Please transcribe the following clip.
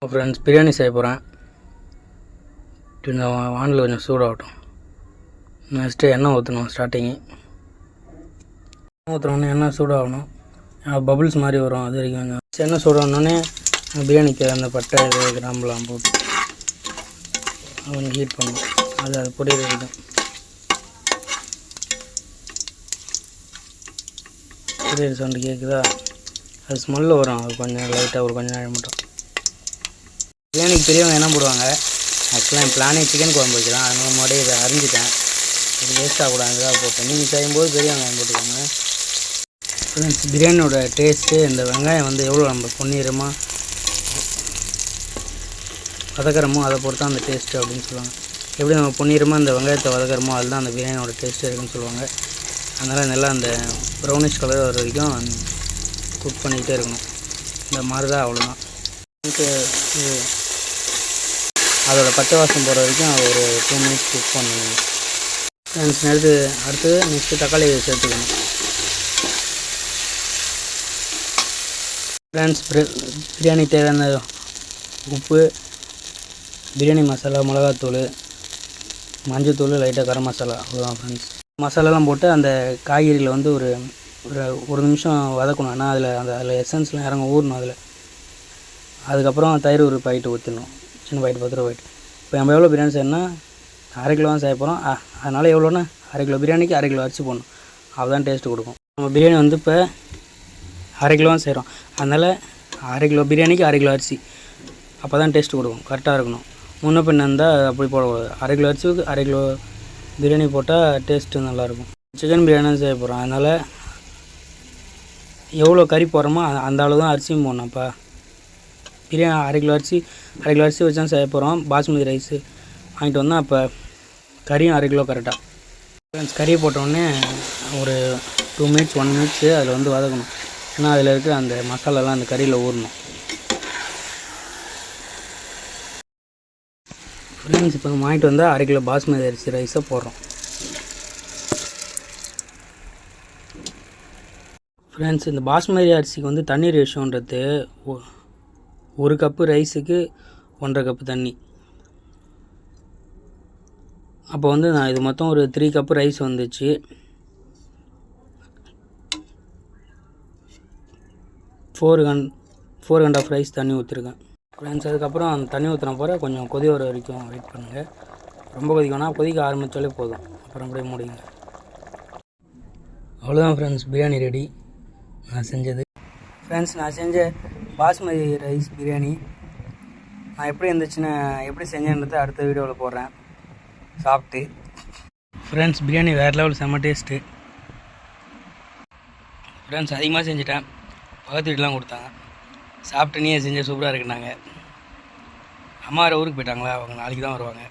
Friends, biryani செய்ய போகிறேன். இந்த வானில் கொஞ்சம் சூடாகட்டும். நெக்ஸ்ட்டு எண்ணெய் ஊற்றணும். ஸ்டார்டிங்கு எண்ணெய் ஊற்றுனோடனே எண்ணெய் சூடாகணும். பபுள்ஸ் மாதிரி வரும். அது வரைக்கும் கொஞ்சம் எண்ணெய் சூடாகணுன்னே பிரியாணிக்கு அந்த பட்டை இது கிராம்புலாம் போட்டு கொஞ்சம் ஹீட் பண்ணணும். அது பொடியில் இருக்கும். பொடியல் சவுண்டு கேட்குதா? அது ஸ்மெல்லு வரும். அது கொஞ்சம் லைட்டாக ஒரு கொஞ்சம் நேரம் மட்டும். பிரியாணிக்கு பெரியவங்க என்ன போடுவாங்க? ஆக்சுவலாக என் பிளானே சிக்கன் குழம்பு வைக்கலாம். அதனால முன்னாடியே இதை அரிஞ்சிட்டேன். இது வேஸ்ட் ஆகக்கூடாதுக்காக போட்டேன். நீங்கள் செய்யும்போது பெரிய வெங்காயம் போட்டுக்கோங்க. ஃப்ரெண்ட்ஸ், பிரியாணியோட டேஸ்ட்டு இந்த வெங்காயம் வந்து எவ்வளோ நம்ம பொன்னிறமாக வதக்கிறோமோ அதை பொறுத்து தான் அந்த டேஸ்ட்டு அப்படின்னு சொல்லுவாங்க. எப்படி நம்ம பொன்னிறமாக இந்த வெங்காயத்தை வதக்கிறோமோ அதுதான் அந்த பிரியாணியோட டேஸ்ட்டு இருக்குன்னு சொல்லுவாங்க. அதனால் நல்லா அந்த ப்ரௌனிஷ் கலர் வர வரைக்கும் குக் பண்ணிக்கிட்டே இருக்கணும். இந்த மாதிரி தான் அவ்வளோதான். இது அதோடய பச்சை வாசம் போகிற வரைக்கும் ஒரு 2 மினிட்ஸ் குக் பண்ணணும். அடுத்து நெக்ஸ்ட்டு தக்காளி சேர்த்துக்கணும். ஃப்ரெண்ட்ஸ், பிரியாணி தேவையான உப்பு, பிரியாணி மசாலா, மிளகாத்தூள், மஞ்சத்தூள், லைட்டாக கரம் மசாலா, அவ்வளோதான் ஃப்ரெண்ட்ஸ். மசாலாலாம் போட்டு அந்த காய்கறியில் வந்து ஒரு நிமிஷம் வதக்கணும். ஆனால் அதில் எசன்ஸ்லாம் இறங்க ஊறணும். அதுக்கப்புறம் தயிர் ஒரு பாக்கெட்டு ஊற்றிடணும். சின்ன பாக்கெட் 10 ரூபா பாக்கெட். இப்போ நம்ம எவ்வளோ பிரியாணி செய்யணும்னா 1/2 கிலோ தான் செய்ய போகிறோம். அதனால் எவ்வளோன்னா 1/2 கிலோ பிரியாணிக்கு 1/2 கிலோ அரிசி போடணும். அதுதான் டேஸ்ட்டு கொடுக்கும். நம்ம பிரியாணி வந்து இப்போ 1/2 கிலோ தான் செய்கிறோம். அதனால் 1/2 கிலோ பிரியாணிக்கு 1/2 கிலோ அரிசி. அப்போ தான் டேஸ்ட்டு கொடுக்கும். கரெக்டாக இருக்கணும். முன்ன பின்ன இருந்தால் அப்படி போடக்கூடாது. 1/2 கிலோ அரிசிக்கு 1/2 கிலோ பிரியாணி போட்டால் டேஸ்ட்டு நல்லாயிருக்கும். சிக்கன் பிரியாணி தான் செய்ய போகிறோம். அதனால் எவ்வளோ கறி போடுறோமோ அந்த அளவு தான் அரிசியும் போடணும்ப்பா. பிரியாணி 1/2 கிலோ அரிசி வச்சு தான் செய்ய போகிறோம். பாஸ்மதி ரைஸு வாங்கிட்டு வந்தால் அப்போ கறியும் 1/2 கிலோ கரெக்டாக. ஃப்ரெண்ட்ஸ், கறியை போட்டோடனே ஒரு 2 மினிட்ஸ் 1 மினிட்ஸு அதில் வந்து வதக்கணும். ஏன்னா அதில் இருக்க அந்த மசாலாலாம் அந்த கறியில் ஊறணும். ஃப்ரெண்ட்ஸ், இப்போ வாங்கிட்டு வந்தால் 1/2 கிலோ பாஸ்மதி அரிசி ரைஸை போடுறோம். ஃப்ரெண்ட்ஸ், இந்த பாஸ்மதி அரிசிக்கு வந்து தண்ணி ரேஷியோன்றது 1 கப்பு ரைஸுக்கு 1.5 கப்பு தண்ணி. அப்போ வந்து நான் இது மொத்தம் ஒரு 3 கப்பு ரைஸ் வந்துச்சு. 4 கண்ட் ஆஃப் ரைஸ் தண்ணி ஊற்றிருக்கேன். ஃப்ரெண்ட்ஸ், அதுக்கப்புறம் அந்த தண்ணி ஊற்றின போகிற கொஞ்சம் கொதி வர வரைக்கும் வெயிட் பண்ணுங்கள். ரொம்ப கொதிக்கணும். கொதிக்க ஆரம்பித்தாலே போதும். அப்புறம் அப்படியே முடியுங்க. அவ்வளோதான் ஃப்ரெண்ட்ஸ், பிரியாணி ரெடி. நான் செஞ்சது. ஃப்ரெண்ட்ஸ், நான் செஞ்ச பாஸ்மதி ரைஸ் பிரியாணி நான் எப்படி செஞ்சேன்றதை அடுத்த வீடியோவில் போடுறேன் சாப்பிட்டு. ஃப்ரெண்ட்ஸ், பிரியாணி வேறு லெவல், செம்ம டேஸ்ட்டு. ஃப்ரெண்ட்ஸ், அதிகமாக செஞ்சுட்டேன். பக்கத்து வீட்டுலாம் கொடுத்தாங்க. சாப்பிட்டு நீயே செஞ்ச சூப்பராக இருக்குன்னாங்க. அம்மா ஊருக்கு போயிட்டாங்களா? அவங்க நாளைக்கு தான் வருவாங்க.